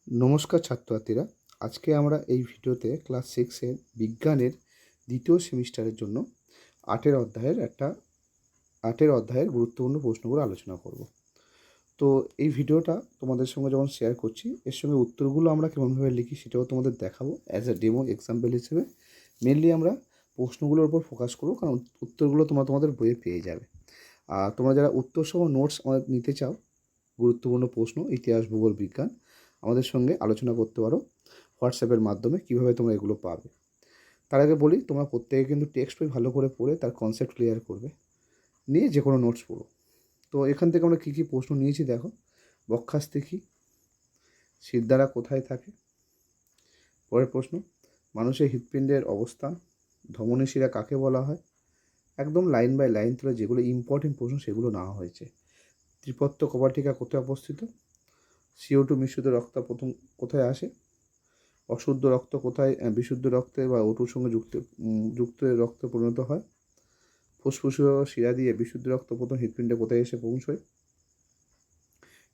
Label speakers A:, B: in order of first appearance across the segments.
A: নমস্কার ছাত্রছাত্রীরা, আজকে আমরা এই ভিডিওতে ক্লাস 6-এর বিজ্ঞানের দ্বিতীয় সেমিস্টারের জন্য 8 অধ্যায়ের গুরুত্বপূর্ণ প্রশ্নগুলো আলোচনা করব। তো এই ভিডিওটা তোমাদের সঙ্গে যখন শেয়ার করছি, এর সঙ্গে উত্তরগুলো আমরা কেমনভাবে লিখি সেটাও তোমাদের দেখাবো অ্যাজ এ ডেমো এক্সাম্পল হিসেবে। মেনলি আমরা প্রশ্নগুলোর উপর ফোকাস করবো, কারণ উত্তরগুলো তোমাদের বইয়ে পেয়ে যাবে। আর তোমরা যারা উত্তরসহ নোটস আমাদের নিতে চাও, গুরুত্বপূর্ণ প্রশ্ন, ইতিহাস, ভূগোল, বিজ্ঞান, আমাদের সঙ্গে আলোচনা করতে পারো হোয়াটসঅ্যাপের মাধ্যমে। কীভাবে তোমরা এগুলো পাবে, তার আগে বলি, তোমরা প্রত্যেকে কিন্তু টেক্সট বই ভালো করে পড়ে তার কনসেপ্ট ক্লিয়ার করবে, নিয়ে যে কোনো নোটস পড়ো। তো এখান থেকে আমরা কী কী প্রশ্ন নিয়েছি দেখো। বক্ষাস্থি কী? শিরদাঁড়া কোথায় থাকে? পরের প্রশ্ন, মানুষের হৃৎপিণ্ডের অবস্থান। ধমনী শিরা কাকে বলা হয়? একদম লাইন বাই লাইন তুলে যেগুলো ইম্পর্টেন্ট প্রশ্ন সেগুলো নেওয়া হয়েছে। ত্রিপত্র কপাটিকা কোথায় অবস্থিত? CO2 মিশ্রিত রক্ত প্রথম কোথায় আসে? অশুদ্ধ রক্ত কোথায় বিশুদ্ধ রক্তে বা O2 সঙ্গে যুক্ত রক্তে পরিণত হয়? ফুসফুসীয় শিরা দিয়ে বিশুদ্ধ রক্ত প্রথম হৃৎপিণ্ডে কোথায় এসে পৌঁছয়?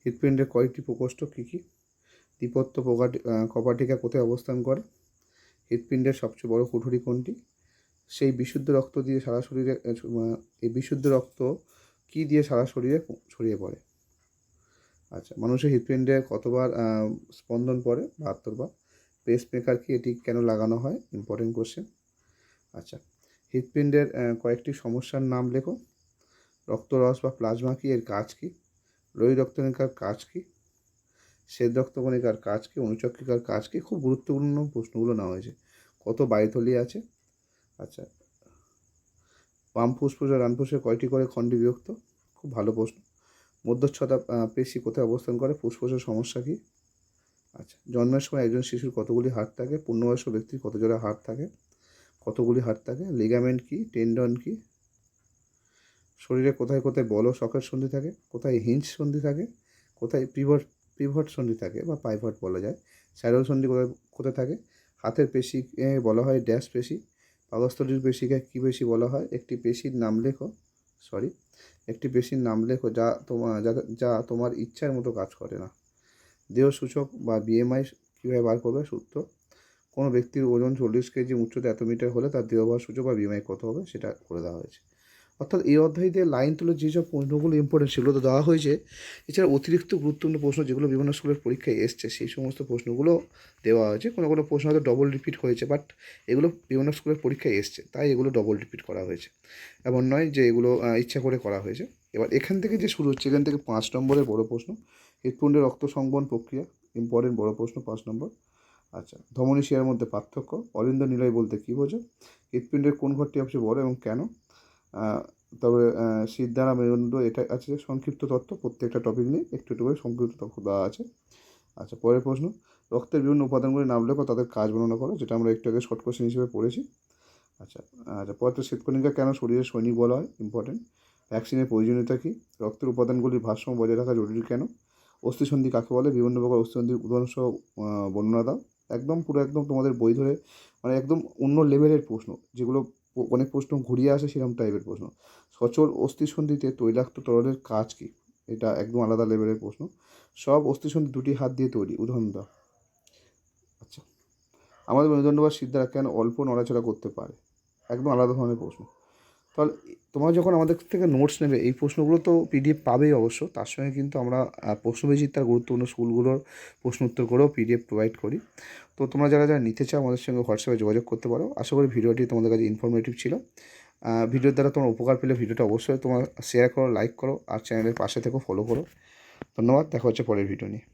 A: হৃৎপিণ্ডের কয়েকটি প্রকোষ্ঠ কী কী? ত্রিপত্র কপাটিকা কোথায় অবস্থান করে? হৃৎপিণ্ডের সবচেয়ে বড় কুঠুরি কোনটি? সেই বিশুদ্ধ রক্ত দিয়ে সারা শরীরে এই বিশুদ্ধ রক্ত কী দিয়ে সারা শরীরে ছড়িয়ে পড়ে? আচ্ছা, মানুষের হৃৎপিণ্ডে কতবার স্পন্দন পড়ে? 72 বার। পেসমেকার কি? এটি কেন লাগানো হয়? Important question. আচ্ছা, হৃৎপিণ্ডের কয়েকটি সমস্যার নাম লেখো। রক্তরস বা প্লাজমা কি? এর কাজ কি? লোহিত রক্তকণিকার কাজ কি? শ্বেত রক্তকণিকার কাজ কি? অনুচক্রিকার কাজ কি? খুব গুরুত্বপূর্ণ প্রশ্নগুলো নেওয়া হয়েছে। কত বায়ুথলি আছে? আচ্ছা, বাম ফুসফুস ও ডান ফুসফুসে কয়টি করে খণ্ডে বিভক্ত? খুব ভালো প্রশ্ন। মধ্যচ্ছদা পেশি কোথায় অবস্থান করে? ফুসফুসের সমস্যা কী? আচ্ছা, জন্মের সময় একজন শিশুর কতগুলি হাড় থাকে? পূর্ণবয়স্ক ব্যক্তির কত জোড়া হাড় থাকে? কতগুলি হাড় থাকে? লিগামেন্ট কি? টেন্ডন কি? শরীরে কোথায় কোথায় বল ও সকেট সন্ধি থাকে? কোথায় হিঞ্জ সন্ধি থাকে? কোথায় পিভট সন্ধি থাকে বা পাইভট বলা যায়? স্যাডল সন্ধি কোথায় কোথায় থাকে? হাতের পেশিকে বলা হয় ড্যাশ পেশি। পাকস্থলীর পেশিকে কী পেশি বলা হয়? একটি পেশির নাম লেখো। একটি পেশির নাম লেখো যা তোমার ইচ্ছার মতো কাজ করে না। দেহ সূচক বা BMI কীভাবে বার করবে? সূত্র। কোনো ব্যক্তির ওজন 40 কেজি, উচ্চতা এত মিটার হলে তার দেহভার সূচক বা BMI কত হবে সেটা করে দেওয়া হয়েছে। অর্থাৎ এই অধ্যায় দিয়ে লাইন তুলে যেসব প্রশ্নগুলো ইম্পর্টেন্ট সেগুলো তো দেওয়া হয়েছে। এছাড়া অতিরিক্ত গুরুত্বপূর্ণ প্রশ্ন যেগুলো বিভিন্ন স্কুলের পরীক্ষায় এসছে সেই সমস্ত প্রশ্নগুলো দেওয়া হয়েছে। কোনো কোনো প্রশ্ন হয়তো ডবল রিপিট হয়েছে, বাট এগুলো বিভিন্ন স্কুলের পরীক্ষায় এসছে, তাই এগুলো ডবল রিপিট করা হয়েছে। এমন নয় যে এগুলো ইচ্ছা করে করা হয়েছে। এবার এখান থেকে যে শুরু হচ্ছে, এখান থেকে 5 নম্বরের বড় প্রশ্ন, হৃৎপিণ্ডের রক্ত সংবহন প্রক্রিয়া, ইম্পর্টেন্ট বড় প্রশ্ন 5 নম্বর। আচ্ছা, ধমনী শিরার মধ্যে পার্থক্য, অলিন্দ নিলয় বলতে কী বোঝো? হৃৎপিণ্ডের কোন ঘরটি সবচেয়ে বড় এবং কেন? তবে শিরদাঁড়া, মেরুদণ্ড, এটা আছে সংক্ষিপ্ত তথ্য। প্রত্যেকটা টপিক নিয়ে একটু একটু করে সংক্ষিপ্ত তথ্য দেওয়া আছে। আচ্ছা, পরের প্রশ্ন, রক্তের বিভিন্ন উপাদানগুলির নাম লেখো, তাদের কাজ বর্ণনা করো, যেটা আমরা একটু আগে শর্ট কোশ্চেন হিসেবে পড়েছি। আচ্ছা, পরে শ্বেতকণিকা কেন শরীরের সৈনিক বলা হয়? ইম্পর্টেন্ট। ভ্যাকসিনের প্রয়োজনীয়তা কী? রক্তের উপাদানগুলির ভারসাম্য বজায় রাখা জরুরি কেন? অস্থিসন্ধি কাকে বলে? বিভিন্ন প্রকার অস্থিসন্ধির উদাহরণসহ বর্ণনা দাও। একদম তোমাদের বই ধরে মানে একদম অন্য লেভেলের প্রশ্ন, যেগুলো অনেক প্রশ্ন ঘুরিয়ে আসে সেরকম টাইপের প্রশ্ন। সচল অস্থিসন্ধিতে তৈলাক্ত তরলের কাজ কী? এটা একদম আলাদা লেভেলের প্রশ্ন। সব অস্থিসন্ধি দুটি হাত দিয়ে তৈরি, উদাহরণ দাও। আচ্ছা, আমাদের মেরুদণ্ড বা শিরদাঁড়া কেন অল্প নড়াচড়া করতে পারে? একদম আলাদা ধরনের প্রশ্ন। তাহলে তোমরা যখন আমাদের থেকে নোটস নেবে, এই প্রশ্নগুলো তো PDF পাবেই অবশ্য, তার সঙ্গে কিন্তু আমরা প্রশ্নবিচিত্রার গুরুত্বপূর্ণ স্কুলগুলোর প্রশ্ন উত্তর করেও PDF প্রোভাইড করি। তো তোমরা যারা যারা নিতে চাও আমাদের সঙ্গে হোয়াটসঅ্যাপে যোগাযোগ করতে পারো। আশা করি ভিডিওটি তোমাদের কাছে ইনফরমেটিভ ছিল। ভিডিওর দ্বারা তোমার উপকার পেলে ভিডিওটা অবশ্যই তোমরা শেয়ার করো, লাইক করো, আর চ্যানেলের পাশে থেকো, ফলো করো। ধন্যবাদ, দেখা হচ্ছে পরের ভিডিও নিয়ে।